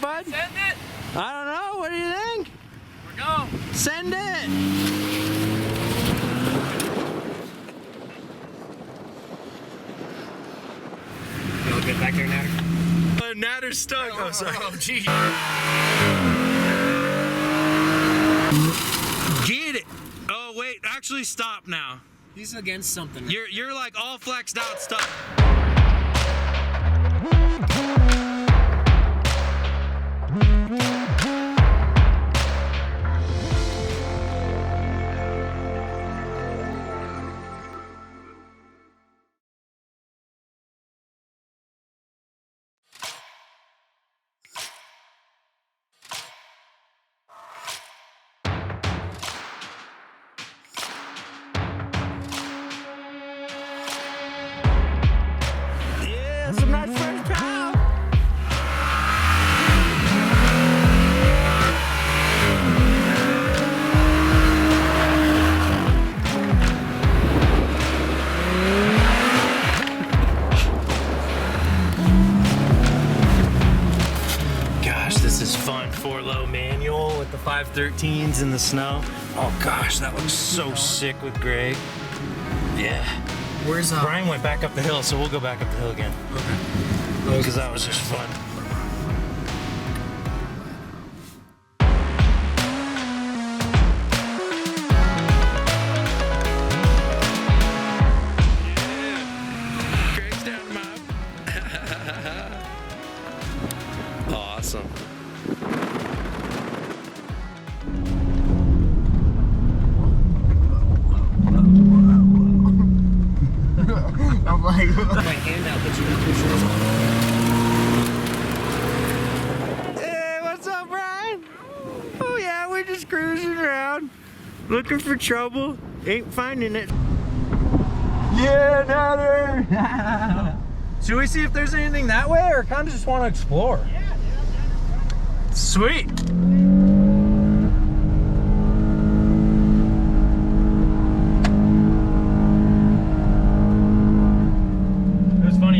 bud? Send it. I don't know. What do you think? We're going. Send it. You look good back there, Nader? Nader's stuck. Oh, sorry. Oh, geez. Get it. Oh, wait. Actually, stop now. He's against something. You're like all flexed out stuff. Some nice fresh power. Gosh, this is fun. 4-low manual with the 513s in the snow. Oh gosh, that looks so sick with Greg. Yeah. Where's Brian went back up the hill, so we'll go back up the hill again. Okay. Because that was just fun. Yeah. Greg's down the map. Awesome. I'm like, my hand out, but you can push yours. Hey, what's up, Brian? Oh yeah, we're just cruising around, looking for trouble. Ain't finding it. Yeah, Nader. Should we see if there's anything that way, or kind of just want to explore? Yeah. Sweet.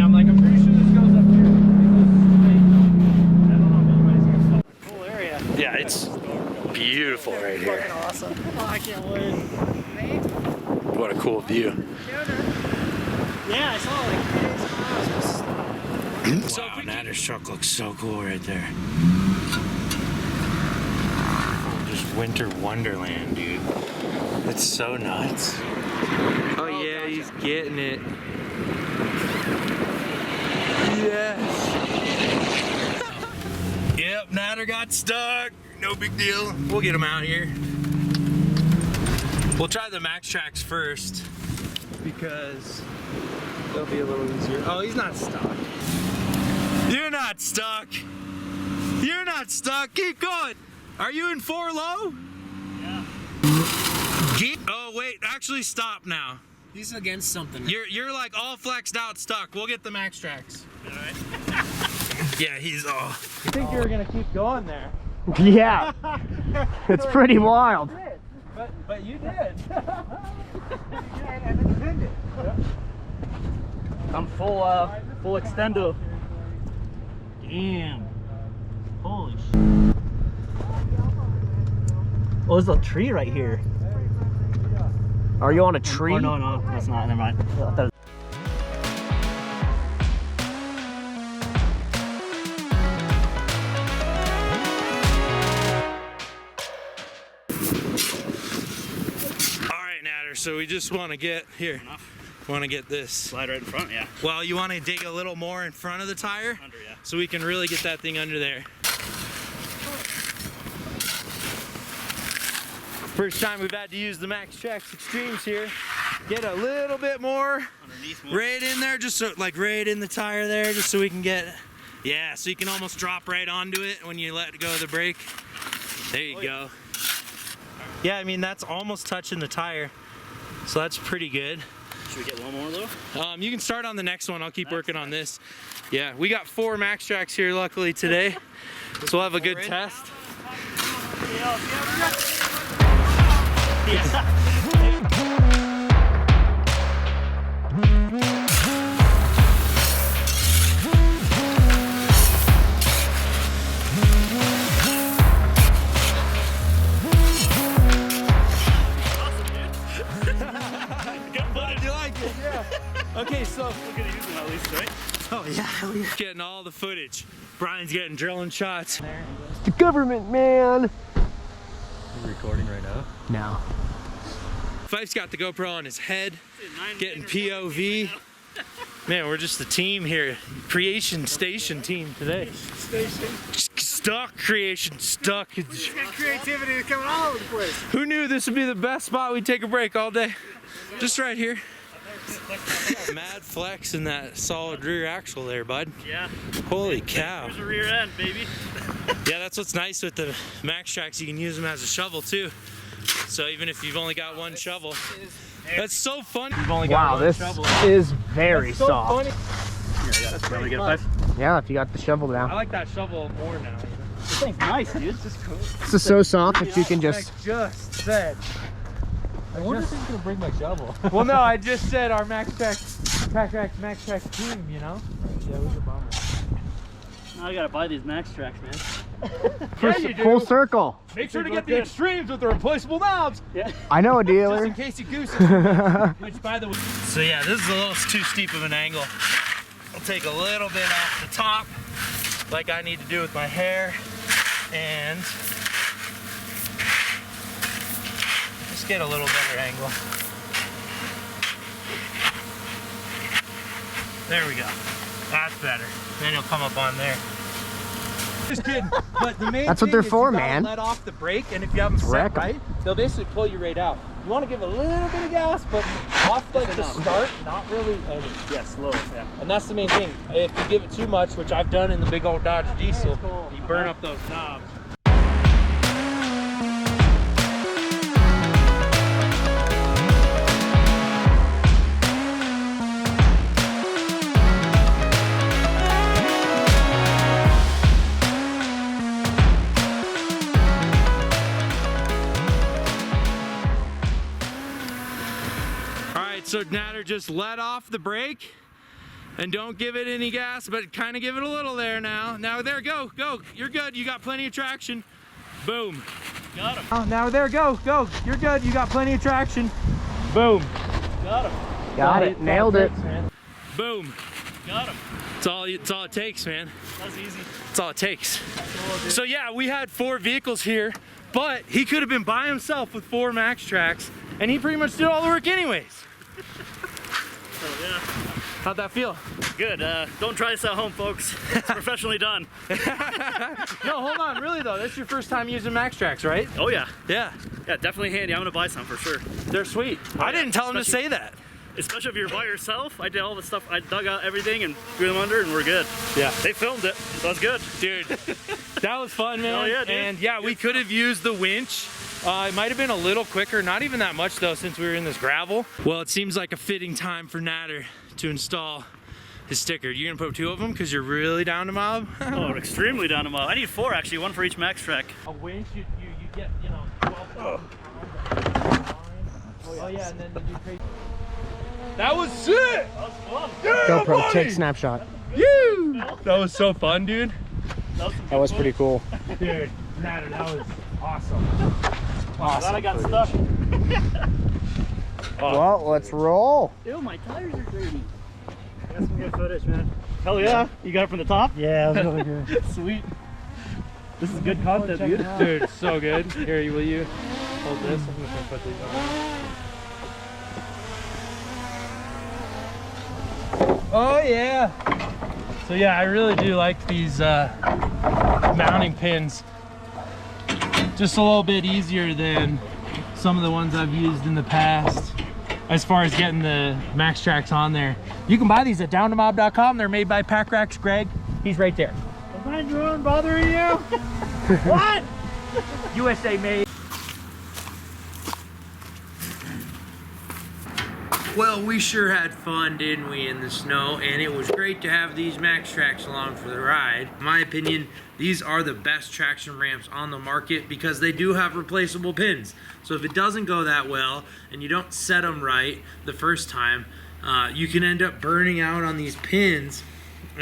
I'm like, I'm pretty sure this goes up here. I don't know if anybody's gonna stop. Cool area. Yeah, it's beautiful right here. Awesome. Oh, I can't wait. What a cool view. Yeah, I saw like So Nader's truck looks so cool right there. Oh, just winter wonderland, dude. It's so nuts. Oh yeah, he's getting it. Yes. Yep, Nader got stuck. No big deal. We'll get him out here. We'll try the Maxtrax first because they'll be a little easier. Oh, he's not stuck. You're not stuck. You're not stuck. Keep going. Are you in 4-low? Yeah. Oh, wait. Actually, stop now. He's against something. You're like all flexed out stuck. We'll get the Maxtrax. All right. Yeah, he's all. You think you were gonna keep going there? Yeah. It's pretty wild. But you did. I'm full extendo. Damn. Holy shit. Oh, there's a tree right here. Are you on a tree? Oh, no, that's not. Never mind. So we just want to get here. Want to get this. Slide right in front, yeah. Well, you want to dig a little more in front of the tire, under, yeah. So we can really get that thing under there. First time we've had to use the Maxtrax Extremes here. Get a little bit more right in there, just so, like right in the tire there, just so we can get, yeah, so you can almost drop right onto it when you let go of the brake. There you go. Yeah, I mean, that's almost touching the tire. So that's pretty good. Should we get one more though? You can start on the next one. I'll keep working on this. Yeah, we got 4 Maxtrax here luckily today. So we'll have a good test. Okay, so We're gonna use them at least, right? oh yeah, hell yeah. Getting all the footage. Brian's getting drilling shots. It's the government, man. You recording right now? No. Fife's got the GoPro on his head, getting POV. Man, we're just the team here. Creation Station team today. Stuck creation, stuck. Creativity is coming all over the place. Who knew this would be the best spot we'd take a break all day? Just right here. Mad flex in that solid rear axle there, bud. Yeah. Holy cow. There's a rear end, baby. Yeah, that's what's nice with the Maxtrax. You can use them as a shovel too. So even if you've only got one shovel, that's so fun. You've only got Wow, one this shovel. is very So soft. funny. You want me to get a pipe? Yeah, if you got the shovel I down. like that shovel more now. This thing's nice, dude. It's just cool. This is so soft that you can just. I just said. I wonder if he's gonna bring my shovel. Well, no, I just said our Maxtrax team, you know? Yeah, it was a bummer. Now I gotta buy these Maxtrax, man. Yeah, you do. Full circle. Make sure to get the Extremes with the replaceable knobs. Yeah. I know a Just dealer. in case you goose it. Which, by the way. So yeah, this is a little too steep of an angle. I'll take a little bit off the top, like I need to do with my hair, and just get a little better angle. There we go. That's better. Then you'll come up on there. Just kidding. But the main That's what thing they're is for, you gotta man. let off the brake, and if you have them Wreck set 'em. right, they'll basically pull you right out. You want to give a little bit of gas, but off like the start, not really any. Yeah, slow. Yeah. And that's the main thing. If you give it too much, which I've done in the big old Dodge Diesel, you burn up those knobs. So Nader, just let off the brake and don't give it any gas, but kind of give it a little there now. Now there, go. You're good. You got plenty of traction. Boom. Got him. Oh, now there, go. You're good. You got plenty of traction. Boom. Got him. Got it. Nailed it. Boom. Got him. It's all it takes, man. That's easy. That's all it takes. So yeah, we had 4 vehicles here, but he could have been by himself with 4 Maxtrax, and he pretty much did all the work anyways. So yeah. How'd that feel? Good. Don't try this at home, folks. It's professionally done. No, hold on. Really though, this is your first time using Maxtrax, right? Oh yeah. Yeah. Yeah, definitely handy. I'm gonna buy some for sure. They're sweet. I didn't tell him to say that. Especially if you're by yourself. I did all the stuff. I dug out everything and threw them under, and we're good. Yeah. They filmed it. So that's good. Dude, that was fun, man. Oh, yeah, dude. And yeah, we could have used the winch. It might have been a little quicker, not even that much though, since we were in this gravel. Well, it seems like a fitting time for Nader to install his sticker. You're gonna put 2 of them because you're really down to mob? Oh, extremely down to mob. I need 4 actually, 1 for each Maxtrax. A winch, you get, 12. Oh yeah, and then you do crazy. That was sick! That was fun. GoPro, take snapshot. You! That was so fun, dude. That was pretty cool. Dude, Nader, that was awesome. Glad I got stuck. Well, let's roll. Ew, my tires are dirty. Got some good footage, man. Hell yeah. You got it from the top? Yeah, that was really good. Sweet. This is good content, dude. Dude, so good. Here, will you hold this? I'm just gonna put these on. Oh yeah. So yeah, I really do like these mounting pins. Just a little bit easier than some of the ones I've used in the past as far as getting the Maxtrax on there. You can buy these at downtomob.com. They're made by Pack Racks Greg. He's right there. Is my drone bothering you? What? USA made. Well, we sure had fun, didn't we, in the snow, and it was great to have these Maxtrax along for the ride. In my opinion, these are the best traction ramps on the market because they do have replaceable pins. So if it doesn't go that well and you don't set them right the first time, you can end up burning out on these pins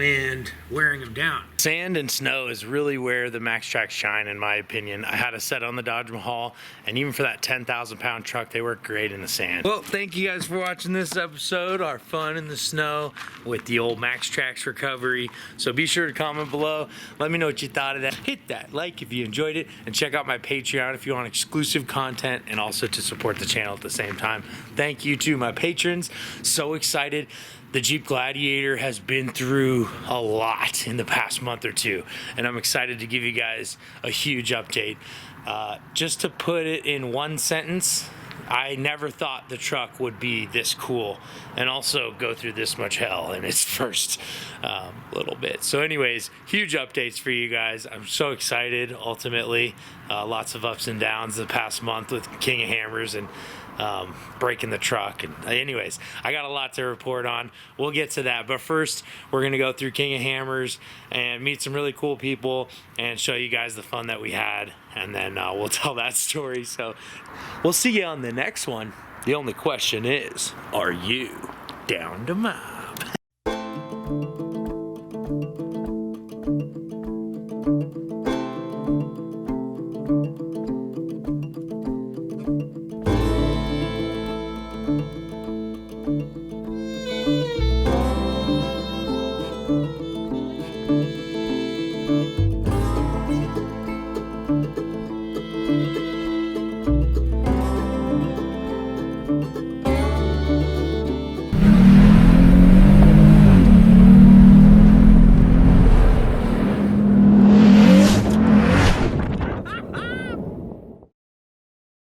and wearing them down. Sand and snow is really where the Maxtrax shine, in my opinion. I had a set on the Dodge Mahal, and even for that 10,000 pound truck, they work great in the sand. Well, thank you guys for watching this episode, our fun in the snow with the old Maxtrax recovery. So be sure to comment below. Let me know what you thought of that. Hit that like if you enjoyed it, and check out my Patreon if you want exclusive content and also to support the channel at the same time. Thank you to my patrons. So excited. The Jeep Gladiator has been through a lot in the past month or two, and I'm excited to give you guys a huge update. Just to put it in one sentence, I never thought the truck would be this cool and also go through this much hell in its first little bit. So anyways, huge updates for you guys. I'm so excited. Ultimately, lots of ups and downs the past month with King of Hammers and breaking the truck. And anyways, I got a lot to report on. We'll get to that, but first we're gonna go through King of Hammers and meet some really cool people and show you guys the fun that we had, and then we'll tell that story. So we'll see you on the next one. The only question is, are you down to mine?